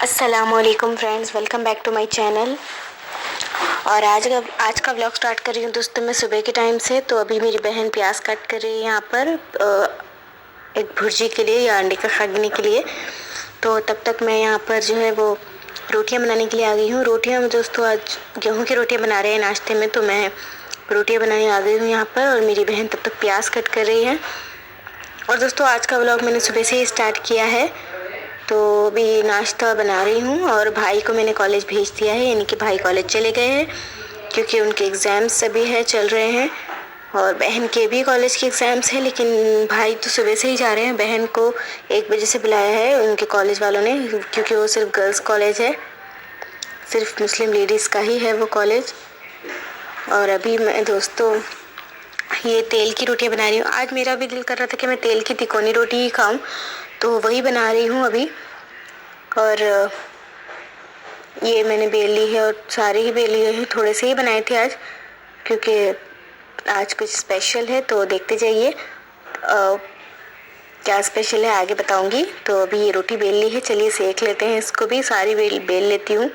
अस्सलामुअलैकुम friends, welcome back to my channel. और आज का व्लॉग स्टार्ट कर रही हूँ दोस्तों मैं सुबह के टाइम से। तो अभी मेरी बहन प्याज काट कर रही है यहाँ पर एक भुर्जी के लिए या अंडे का खागने के लिए। तो तब तक मैं यहाँ पर जो है वो रोटियाँ बनाने के लिए आ गई हूँ। रोटियाँ में दोस्तों आज गेहूँ की रोटियाँ बना रहे हैं नाश्ते में, तो मैं रोटियाँ बनाने आ गई हूँ यहाँ पर और मेरी बहन तब तक प्याज कट कर रही है। और दोस्तों आज का व्लॉग मैंने सुबह से ही स्टार्ट किया है। तो अभी नाश्ता बना रही हूँ और भाई को मैंने कॉलेज भेज दिया है, यानी कि भाई कॉलेज चले गए हैं क्योंकि उनके एग्ज़ाम्स सभी है चल रहे हैं। और बहन के भी कॉलेज के एग्ज़ाम्स हैं, लेकिन भाई तो सुबह से ही जा रहे हैं। बहन को 1 बजे से बुलाया है उनके कॉलेज वालों ने, क्योंकि वो सिर्फ गर्ल्स कॉलेज है, सिर्फ मुस्लिम लेडीज़ का ही है वो कॉलेज। और अभी मैं दोस्तों ये तेल की रोटियां बना रही हूँ। आज मेरा भी दिल कर रहा था कि मैं तेल की तिकोनी रोटी ही खाऊं, तो वही बना रही हूँ अभी। और ये मैंने बेल ली है और सारे ही बेल लिए हैं, थोड़े से ही बनाए थे आज क्योंकि आज कुछ स्पेशल है। तो देखते जाइए क्या स्पेशल है आगे बताऊंगी। तो अभी ये रोटी बेल ली है, चलिए सेक लेते हैं इसको भी, सारी बेल लेती हूँ।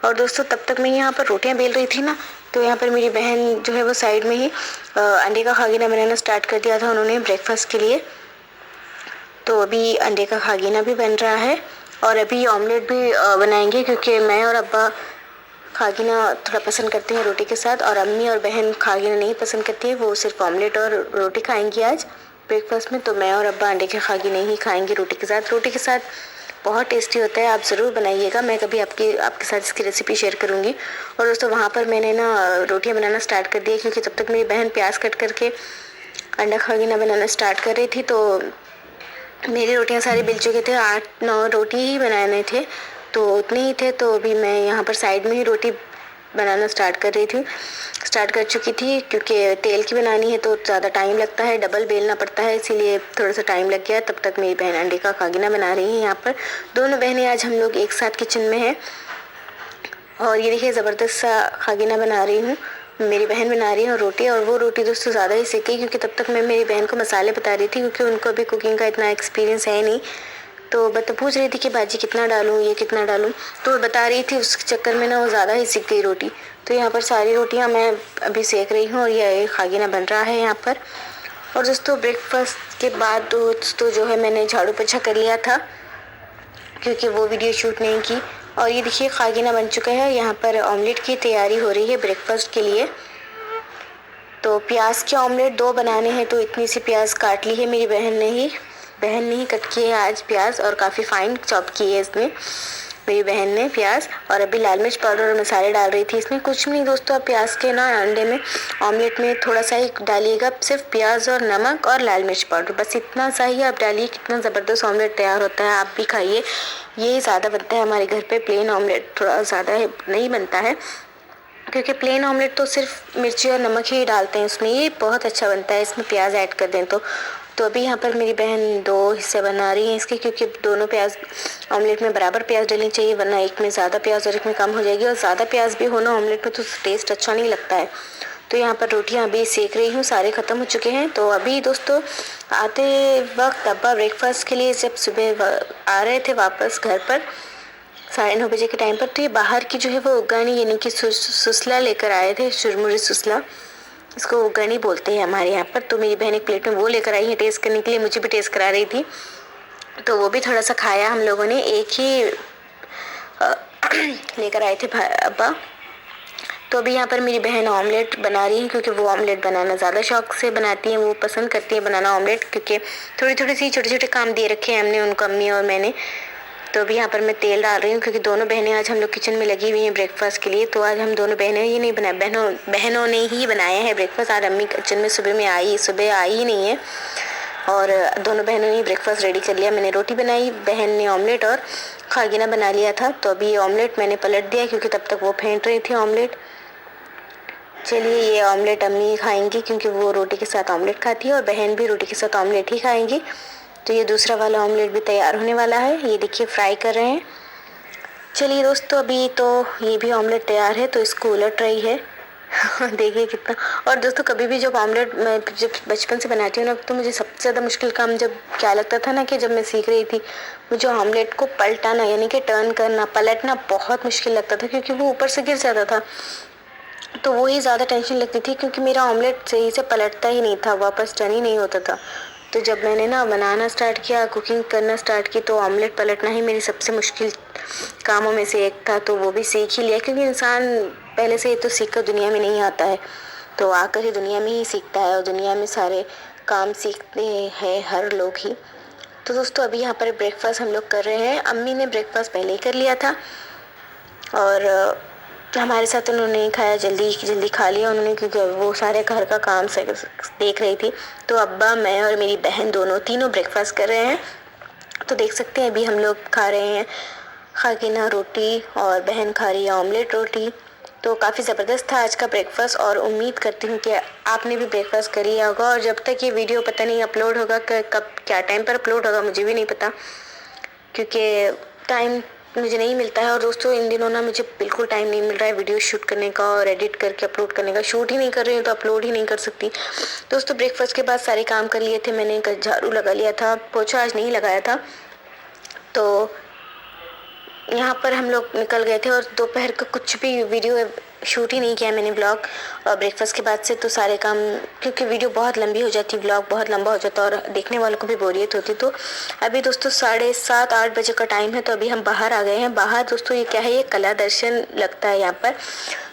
और दोस्तों तब तक मैं यहाँ पर रोटियाँ बेल रही थी ना, तो यहाँ पर मेरी बहन जो है वो साइड में ही अंडे का खागीना बनाना स्टार्ट कर दिया था उन्होंने ब्रेकफास्ट के लिए। तो अभी अंडे का खागीना भी बन रहा है और अभी ऑमलेट भी बनाएंगे, क्योंकि मैं और अब्बा खागीना थोड़ा पसंद करते हैं रोटी के साथ, और अम्मी और बहन खागीना नहीं पसंद करती है, वो सिर्फ ऑमलेट और रोटी खाएंगी आज ब्रेकफास्ट में। तो मैं और अब्बा अंडे के खागीने ही खाएंगे रोटी के साथ। रोटी के साथ बहुत टेस्टी होता है, आप ज़रूर बनाइएगा। मैं कभी आपके साथ इसकी रेसिपी शेयर करूँगी। और दोस्तों वहाँ पर मैंने ना रोटियाँ बनाना स्टार्ट कर दिया, क्योंकि तब तक मेरी बहन प्याज कट करके अंडा खागीना बनाना स्टार्ट कर रही थी। तो मेरी रोटियां सारी बिल चुके थे, 8-9 रोटी ही बनाने थे, तो उतने ही थे। तो अभी मैं यहाँ पर साइड में ही रोटी बनाना स्टार्ट कर चुकी थी, क्योंकि तेल की बनानी है तो ज़्यादा टाइम लगता है, डबल बेलना पड़ता है, इसीलिए थोड़ा सा टाइम लग गया। तब तक मेरी बहन अंडे का खागीना बना रही है। यहाँ पर दोनों बहनें आज हम लोग एक साथ किचन में हैं। और ये देखिए ज़बरदस्त सा खागीना बना रही हूँ, मेरी बहन बना रही है और रोटी। और वो रोटी दोस्तों ज़्यादा ही सीखी, क्योंकि तब तक मैं मेरी बहन को मसाले बता रही थी, क्योंकि उनको अभी कुकिंग का इतना एक्सपीरियंस है नहीं। तो पूछ रही थी कि बाजी कितना डालूँ, ये कितना डालूँ, तो वो बता रही थी, उस चक्कर में ना वो ज़्यादा ही सीख गई रोटी। तो यहाँ पर सारी रोटियाँ मैं अभी सेक रही हूँ और ये खागीना बन रहा है यहाँ पर। और दोस्तों ब्रेकफास्ट के बाद दोस्तों जो है मैंने झाड़ू पोछा कर लिया था, क्योंकि वो वीडियो शूट नहीं की। और ये देखिए खागीना बन चुका है। यहाँ पर ऑमलेट की तैयारी हो रही है ब्रेकफास्ट के लिए। तो प्याज के ऑमलेट 2 बनाने हैं, तो इतनी सी प्याज काट ली है मेरी बहन ने ही कट की है आज प्याज, और काफ़ी फाइन चॉप की है इसमें मेरी बहन ने प्याज। और अभी लाल मिर्च पाउडर और मसाले डाल रही थी इसमें। कुछ नहीं दोस्तों, आप प्याज के ना अंडे में ऑमलेट में थोड़ा सा ही डालिएगा, सिर्फ प्याज और नमक और लाल मिर्च पाउडर, बस इतना सा ही आप डालिए। कितना ज़बरदस्त ऑमलेट तैयार होता है, आप भी खाइए। ये ज़्यादा बनता है हमारे घर पे, प्लेन ऑमलेट थोड़ा ज़्यादा नहीं बनता है, क्योंकि प्लेन ऑमलेट तो सिर्फ मिर्ची और नमक ही डालते हैं उसमें, ये बहुत अच्छा बनता है इसमें प्याज ऐड कर दें तो अभी यहाँ पर मेरी बहन 2 हिस्से बना रही है इसके, क्योंकि दोनों प्याज ऑमलेट में बराबर प्याज डालनी चाहिए, वरना एक में ज़्यादा प्याज और एक में कम हो जाएगी। और ज़्यादा प्याज भी हो ना ऑमलेट में तो टेस्ट अच्छा नहीं लगता है। तो यहाँ पर रोटियाँ अभी सेक रही हूँ, सारे ख़त्म हो चुके हैं। तो अभी दोस्तों आते वक्त अब्बा ब्रेकफास्ट के लिए जब सुबह आ रहे थे वापस घर पर 9:30 बजे के टाइम पर, तो ये बाहर की जो है वो उगानी यानी कि सुसला लेकर आए थे, चुरमुरी सुसला, इसको उगानी बोलते हैं हमारे यहाँ पर। तो मेरी बहन एक प्लेट में वो लेकर आई है टेस्ट करने के लिए, मुझे भी टेस्ट करा रही थी, तो वो भी थोड़ा सा खाया हम लोगों ने। एक ही लेकर आए थे अब्बा। तो अभी यहाँ पर मेरी बहन ऑमलेट बना रही है, क्योंकि वो ऑमलेट बनाना ज़्यादा शौक से बनाती हैं, वो पसंद करती है बनाना ऑमलेट, क्योंकि थोड़ी सी छोटे छोटे काम दे रखे हैं हमने उनको, अम्मी और मैंने। तो अभी यहाँ पर मैं तेल डाल रही हूँ, क्योंकि दोनों बहनें आज हम लोग किचन में लगी हुई हैं ब्रेकफास्ट के लिए। तो आज हम दोनों बहनें ही नहीं बनाए, बहनों ने ही बनाया है ब्रेकफास्ट। आज अम्मी किचन में सुबह आई ही नहीं है, और दोनों बहनों ने ब्रेकफास्ट रेडी कर लिया। मैंने रोटी बनाई, बहन ने ऑमलेट और खागीना बना लिया था। तो अभी ऑमलेट मैंने पलट दिया, क्योंकि तब तक वो फेंट रही थी ऑमलेट। चलिए ये ऑमलेट अम्मी खाएंगी, क्योंकि वो रोटी के साथ ऑमलेट खाती है, और बहन भी रोटी के साथ ऑमलेट ही खाएंगी। तो ये दूसरा वाला ऑमलेट भी तैयार होने वाला है, ये देखिए फ्राई कर रहे हैं। चलिए दोस्तों अभी तो ये भी ऑमलेट तैयार है, तो इसको उलट रही है देखिए कितना। और दोस्तों कभी भी जब ऑमलेट मैं जब बचपन से बनाती हूँ ना, तो मुझे सबसे ज़्यादा मुश्किल काम जब क्या लगता था ना, कि जब मैं सीख रही थी, मुझे ऑमलेट को पलटाना यानी कि टर्न करना, पलटना बहुत मुश्किल लगता था, क्योंकि वो ऊपर से गिर जाता था। तो वो ही ज़्यादा टेंशन लगती थी, क्योंकि मेरा ऑमलेट सही से पलटता ही नहीं था, वापस टर्न ही नहीं होता था। तो जब मैंने ना बनाना स्टार्ट किया, कुकिंग करना स्टार्ट की, तो ऑमलेट पलटना ही मेरी सबसे मुश्किल कामों में से एक था। तो वो भी सीख ही लिया, क्योंकि इंसान पहले से ही तो सीख कर दुनिया में नहीं आता है, तो आकर ही दुनिया में ही सीखता है, और दुनिया में सारे काम सीखते हैं हर लोग ही। तो दोस्तों अभी यहाँ पर ब्रेकफास्ट हम लोग कर रहे हैं। अम्मी ने ब्रेकफास्ट पहले ही कर लिया था, और हमारे साथ उन्होंने खाया, जल्दी जल्दी खा लिया उन्होंने, क्योंकि वो सारे घर का काम से देख रही थी। तो अब्बा, मैं और मेरी बहन दोनों तीनों ब्रेकफास्ट कर रहे हैं। तो देख सकते हैं अभी हम लोग खा रहे हैं खाकिना रोटी, और बहन खा रही है ऑमलेट रोटी। तो काफ़ी ज़बरदस्त था आज का ब्रेकफास्ट, और उम्मीद करती हूँ कि आपने भी ब्रेकफास्ट कर लिया होगा। और जब तक ये वीडियो पता नहीं अपलोड होगा, कब क्या टाइम पर अपलोड होगा मुझे भी नहीं पता, क्योंकि टाइम मुझे नहीं मिलता है। और दोस्तों इन दिनों ना मुझे बिल्कुल टाइम नहीं मिल रहा है वीडियो शूट करने का और एडिट करके अपलोड करने का। शूट ही नहीं कर रही हूँ तो अपलोड ही नहीं कर सकती। दोस्तों ब्रेकफास्ट के बाद सारे काम कर लिए थे मैंने, झाड़ू लगा लिया था, पोछा आज नहीं लगाया था। तो यहाँ पर हम लोग निकल गए थे, और दोपहर का कुछ भी वीडियो शूट ही नहीं किया मैंने व्लॉग। और ब्रेकफास्ट के बाद से तो सारे काम, क्योंकि वीडियो बहुत लंबी हो जाती, व्लॉग बहुत लंबा हो जाता और देखने वालों को भी बोरियत होती। तो अभी दोस्तों 7:30-8 बजे का टाइम है, तो अभी हम बाहर आ गए हैं। बाहर दोस्तों ये क्या है, ये कला दर्शन लगता है यहाँ पर।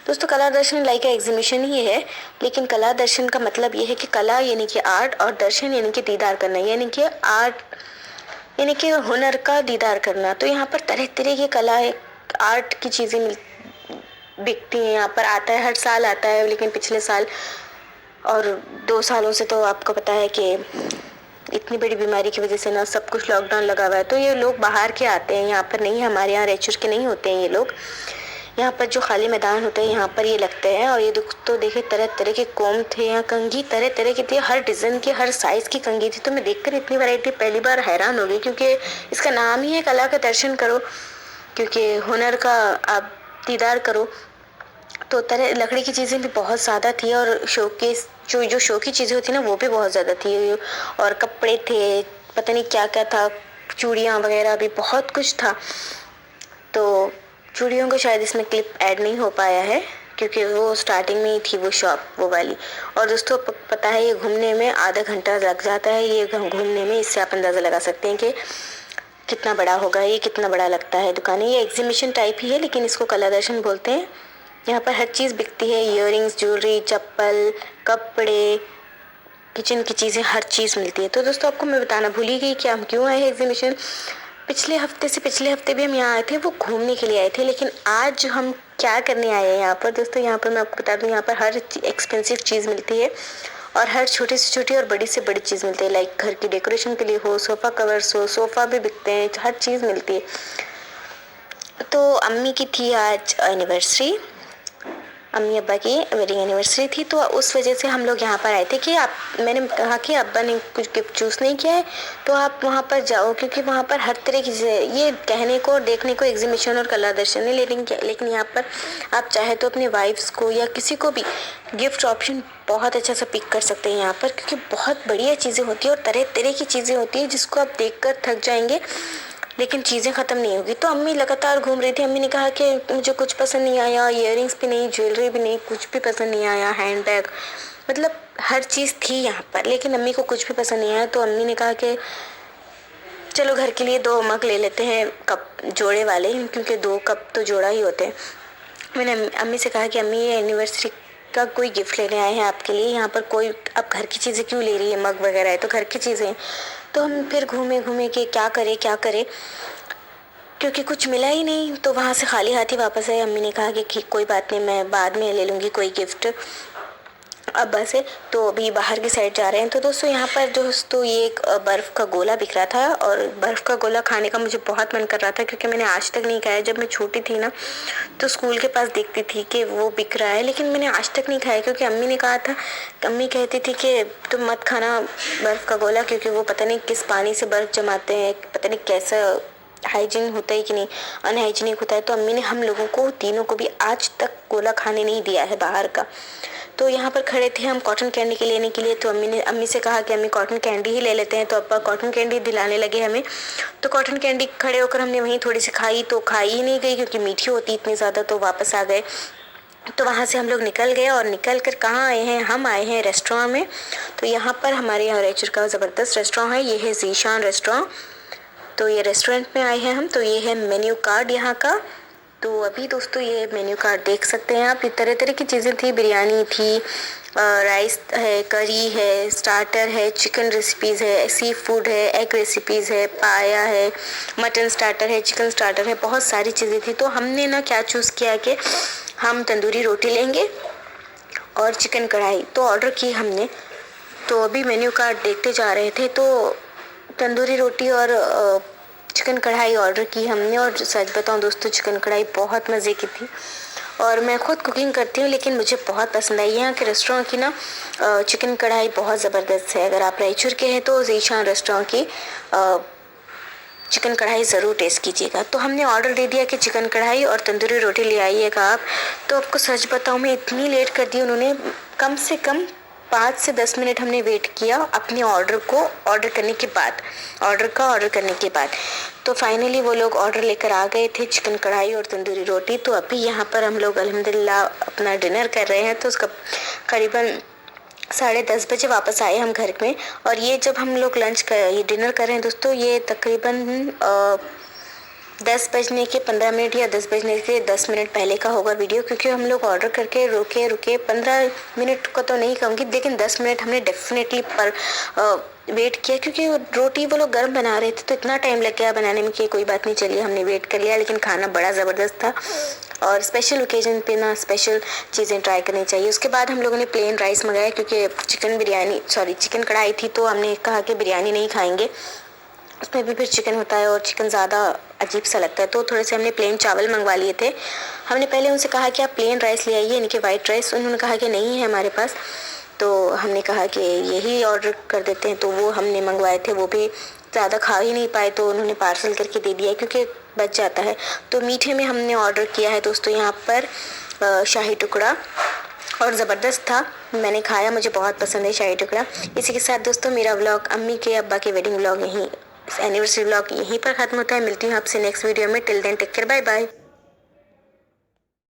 दोस्तों कला दर्शन लाइक एग्जीबिशन ही है, लेकिन कला दर्शन का मतलब ये है कि कला यानी कि आर्ट, और दर्शन यानी कि दीदार करना, यानी कि आर्ट यानी कि हुनर का दीदार करना। तो यहाँ पर तरह तरह की कला, आर्ट की चीज़ें बिकती हैं। यहाँ पर आता है, हर साल आता है, लेकिन पिछले साल और 2 सालों से तो आपको पता है कि इतनी बड़ी बीमारी की वजह से ना सब कुछ लॉकडाउन लगा हुआ है। तो ये लोग बाहर के आते हैं, यहाँ पर नहीं, हमारे यहाँ रायचूर के नहीं होते हैं ये लोग। यहाँ पर जो खाली मैदान होते हैं यहाँ पर ये लगते हैं। और ये तो देखे तरह तरह के कोम थे, यहाँ कंघी तरह तरह की थी, हर डिज़ाइन की, हर साइज़ की कंघी थी। तो मैं देखकर इतनी वैरायटी पहली बार हैरान हो गई, क्योंकि इसका नाम ही है कला का दर्शन करो, क्योंकि हुनर का आप दीदार करो। तो तरह लकड़ी की चीज़ें भी बहुत ज़्यादा थी, और शोकेस जो शो की चीज़ें होती ना वो भी बहुत ज़्यादा थी, और कपड़े थे, पता नहीं क्या क्या था, चूड़ियाँ वगैरह भी बहुत कुछ था। तो चूड़ियों को शायद इसमें क्लिप ऐड नहीं हो पाया है, क्योंकि वो स्टार्टिंग में ही थी वो शॉप, वो वाली। और दोस्तों पता है ये घूमने में आधा घंटा लग जाता है, ये घूमने में। इससे आप अंदाज़ा लगा सकते हैं कि कितना बड़ा होगा, ये कितना बड़ा लगता है दुकानें। ये एग्जीबिशन टाइप ही है, लेकिन इसको कला दर्शन बोलते हैं। यहाँ पर हर चीज़ बिकती है, ईयरिंग्स, ज्वेलरी, चप्पल, कपड़े, किचन की चीज़ें, हर चीज़ मिलती है। तो दोस्तों आपको मैं बताना भूल ही गई कि हम क्यों आए हैं एग्जीबिशन। पिछले हफ्ते भी हम यहाँ आए थे, वो घूमने के लिए आए थे, लेकिन आज हम क्या करने आए हैं यहाँ पर। दोस्तों यहाँ पर मैं आपको बता दूँ, यहाँ पर हर एक्सपेंसिव चीज़ मिलती है, और हर छोटी से छोटी और बड़ी से बड़ी चीज़ मिलती है। लाइक घर की डेकोरेशन के लिए हो, सोफ़ा कवर्स हो, सोफ़ा भी बिकते हैं, हर चीज़ मिलती है। तो अम्मी की थी आज एनिवर्सरी, अम्मी अब्बा की वेडिंग एनिवर्सरी थी, तो उस वजह से हम लोग यहाँ पर आए थे। कि मैंने कहा कि अब्बा ने कुछ गिफ्ट चूज़ नहीं किया है, तो आप वहाँ पर जाओ, क्योंकि वहाँ पर हर तरह की चीज़ें, ये कहने को और देखने को एग्जीबिशन और कला दर्शन है, लेकिन यहाँ पर आप चाहे तो अपने वाइफ्स को या किसी को भी गिफ्ट ऑप्शन बहुत अच्छा सा पिक कर सकते हैं यहाँ पर, क्योंकि बहुत बढ़िया चीज़ें होती है और तरह तरह की चीज़ें होती है, जिसको आप देख कर थक जाएंगे, लेकिन चीज़ें ख़त्म नहीं होगी। तो अम्मी लगातार घूम रही थी। अम्मी ने कहा कि मुझे कुछ पसंद नहीं आया, ईयरिंग्स भी नहीं, ज्वेलरी भी नहीं, कुछ भी पसंद नहीं आया, हैंड बैग, मतलब हर चीज़ थी यहाँ पर, लेकिन अम्मी को कुछ भी पसंद नहीं आया। तो अम्मी ने कहा कि चलो घर के लिए 2 मग ले लेते हैं, कप जोड़े वाले, क्योंकि 2 कप तो जोड़ा ही होते हैं। मैंने अम्मी से कहा कि अम्मी ये एनिवर्सरी का कोई गिफ्ट लेने आए हैं आपके लिए, यहाँ पर कोई अब घर की चीज़ें क्यों ले रही है, मग वगैरह है तो घर की चीज़ें। तो हम फिर घूमे कि क्या करें, क्योंकि कुछ मिला ही नहीं, तो वहाँ से खाली हाथ ही वापस आए। अम्मी ने कहा कि कोई बात नहीं, मैं बाद में ले लूँगी कोई गिफ्ट अब्बा से। तो अभी बाहर की साइड जा रहे हैं। तो दोस्तों यहाँ पर दोस्तों ये एक बर्फ़ का गोला बिक रहा था, और बर्फ़ का गोला खाने का मुझे बहुत मन कर रहा था, क्योंकि मैंने आज तक नहीं खाया। जब मैं छोटी थी ना, तो स्कूल के पास देखती थी कि वो बिक रहा है, लेकिन मैंने आज तक नहीं खाया, क्योंकि अम्मी ने कहा था, अम्मी कहती थी कि तुम मत खाना बर्फ़ का गोला, क्योंकि वो पता नहीं किस पानी से बर्फ़ जमाते हैं, पता नहीं कैसा हाइजीन होता है कि नहीं, अनहाइजीनिक होता है। तो अम्मी ने हम लोगों को तीनों को भी आज तक गोला खाने नहीं दिया है बाहर का। तो यहाँ पर खड़े थे हम कॉटन कैंडी के लेने के लिए, तो अम्मी से कहा कि अम्मी कॉटन कैंडी ही ले लेते हैं। तो अब्बा कॉटन कैंडी दिलाने लगे हमें। तो कॉटन कैंडी खड़े होकर हमने वहीं थोड़ी सी खाई, तो खाई ही नहीं गई क्योंकि मीठी होती इतनी ज़्यादा, तो वापस आ गए। तो वहाँ से हम लोग निकल गए और निकल कर कहाँ आए हैं, हम आए हैं रेस्टोरेंट में। तो यहाँ पर हमारे यहाँ रायचूर का ज़बरदस्त रेस्टोरेंट है, ये है ज़ीशान रेस्टोरेंट। तो ये रेस्टोरेंट में आए हैं हम। तो ये है मेन्यू कार्ड यहाँ का। तो अभी दोस्तों ये मेन्यू कार्ड देख सकते हैं आप, ये तरह तरह की चीज़ें थी, बिरयानी थी, राइस है, करी है, स्टार्टर है, चिकन रेसिपीज़ है, सी फूड है, एग रेसिपीज़ है, पाया है, मटन स्टार्टर है, चिकन स्टार्टर है, बहुत सारी चीज़ें थी। तो हमने ना क्या चूज़ किया कि हम तंदूरी रोटी लेंगे और चिकन कढ़ाई, तो ऑर्डर की हमने। तो अभी मेन्यू कार्ड देखते जा रहे थे, तो तंदूरी रोटी और चिकन कढ़ाई ऑर्डर की हमने। और सच बताऊं दोस्तों, चिकन कढ़ाई बहुत मज़े की थी। और मैं खुद कुकिंग करती हूँ लेकिन मुझे बहुत पसंद आई। यहाँ के रेस्टोरेंट की ना चिकन कढ़ाई बहुत ज़बरदस्त है। अगर आप रायचूर के हैं तो ज़ीशान रेस्टोरेंट की चिकन कढ़ाई ज़रूर टेस्ट कीजिएगा। तो हमने ऑर्डर दे दिया कि चिकन कढ़ाई और तंदूरी रोटी ले आइएगा आप। तो आपको सच बताऊँ, मैं इतनी लेट कर दी, उन्होंने कम से कम 5 से 10 मिनट हमने वेट किया अपने ऑर्डर करने के बाद। तो फाइनली वो लोग ऑर्डर लेकर आ गए थे, चिकन कढ़ाई और तंदूरी रोटी। तो अभी यहाँ पर हम लोग अल्हम्दुलिल्लाह अपना डिनर कर रहे हैं। तो उसका करीबन 10:30 बजे वापस आए हम घर में। और ये जब हम लोग ये डिनर कर रहे हैं दोस्तों, ये तकरीबन 10 बजने के 15 मिनट या 10 बजने के 10 मिनट पहले का होगा वीडियो, क्योंकि हम लोग ऑर्डर करके रुके 15 मिनट का तो नहीं कहूँगी, लेकिन 10 मिनट हमने डेफिनेटली वेट किया, क्योंकि रोटी वो लोग गर्म बना रहे थे तो इतना टाइम लग गया बनाने में कि कोई बात नहीं, चलिए हमने वेट कर लिया। लेकिन खाना बड़ा ज़बरदस्त था और स्पेशल ओकेजन पे ना स्पेशल चीज़ें ट्राई करनी चाहिए। उसके बाद हम लोगों ने प्लेन राइस मंगाया, क्योंकि चिकन कढ़ाई थी तो हमने कहा कि बिरयानी नहीं खाएंगे, उसमें भी फिर चिकन होता है और चिकन ज़्यादा अजीब सा लगता है। तो थोड़े से हमने प्लेन चावल मंगवा लिए थे। हमने पहले उनसे कहा कि आप प्लेन राइस ले आइए, यानी कि वाइट राइस। उन्होंने कहा कि नहीं है हमारे पास। तो हमने कहा कि यही ऑर्डर कर देते हैं। तो वो हमने मंगवाए थे, वो भी ज़्यादा खा ही नहीं पाए तो उन्होंने पार्सल करके दे दिया, क्योंकि बच जाता है। तो मीठे में हमने ऑर्डर किया है दोस्तों यहाँ पर शाही टुकड़ा, और ज़बरदस्त था, मैंने खाया, मुझे बहुत पसंद है शाही टुकड़ा। इसी के साथ दोस्तों मेरा व्लॉग, अम्मी के अब्बा के वेडिंग व्लॉग, एनिवर्सरी व्लॉग यहीं पर ख़त्म होता है। मिलती हूँ आपसे नेक्स्ट वीडियो में। Till then take care, bye bye.